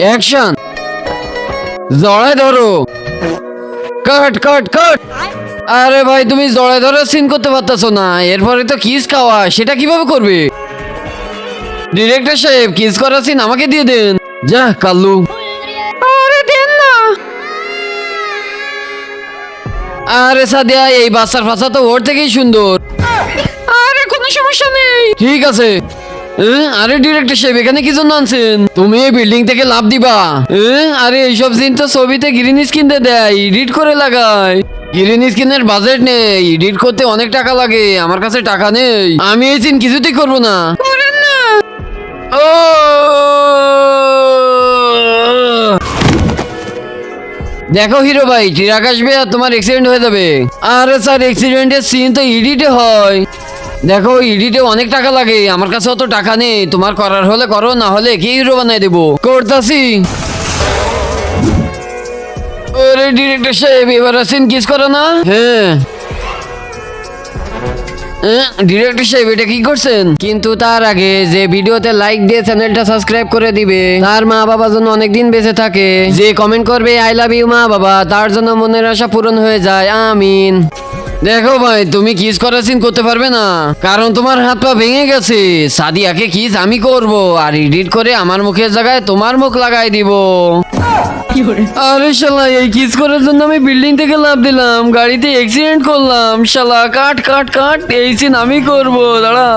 Action. জড়ায় ধরো। কাট কাট কাট। আরে ভাই তুমি জড়ায় ধরে সিন করতে পারতেছো না, এরপরে তো কিস খাওয়া, সেটা কিভাবে করবে? ডিরেক্টর সাহেব কিস করার সিন আমাকে দিয়ে দেন। যা কাল্লু। আরে দেন না। আরে সাদিয়া, এই বাচ্চার ফাঁসা তো ওর থেকেই সুন্দর। আরে কোনো সমস্যা নেই, ঠিক আছে। আরে ডিরেক্টর সাহেব এখানে কি জন্য আনছেন? তুমি এই বিল্ডিং থেকে লাফ দিবা। আরে এইসব সিন তো ছবিতে গ্রিন স্ক্রিন দেয়, এডিট করে লাগায়। গ্রিন স্ক্রিনের বাজেট নেই, এডিট করতে অনেক টাকা লাগে, আমার কাছে টাকা নেই, আমি এই সিন কিছুতেই করবো না। করেন না। ও দেখো হিরো ভাই, ট্রাক আসবে আর তোমার অ্যাক্সিডেন্ট হয়ে যাবে। আরে স্যার অ্যাক্সিডেন্টের সিন তো এডিটে হয়। দেখো এডিটে অনেক টাকা লাগে, আমার কাছে অত টাকা নেই, তোমার করার হলে করো, না হলে কি হিরো বানাই দেবো। করতাছি। ওরে ডিরেক্টর সাহেব এবার আছেন কিস করো না। হ্যাঁ ডিরেক্টর সাহেব এটা কি করছেন? কিন্তু তার আগে যে ভিডিওতে লাইক দিয়ে চ্যানেলটা সাবস্ক্রাইব করে দিবে, তার মা বাবা যেন অনেকদিন বেঁচে থাকে, যে কমেন্ট করবে আই লাভ ইউ মা বাবা, তার জন্য মনের আশা পূরণ হয়ে যায়, আমিন। দেখো ভাই তুমি কিস করার সিন করতে পারবে না, কারণ তোমার হাত পা ভেঙে গেছে। সাদিয়াকে কিস আমি করব, আর এডিট করে আমার মুখের জায়গায় তোমার মুখ লাগাই দিব। আরে শালা, এই কিস করার জন্য আমি বিল্ডিং থেকে লাফ দিলাম, গাড়িতে অ্যাক্সিডেন্ট করলাম। শালা কাট কাট কাট, এই সিন আমি করব, দাঁড়া।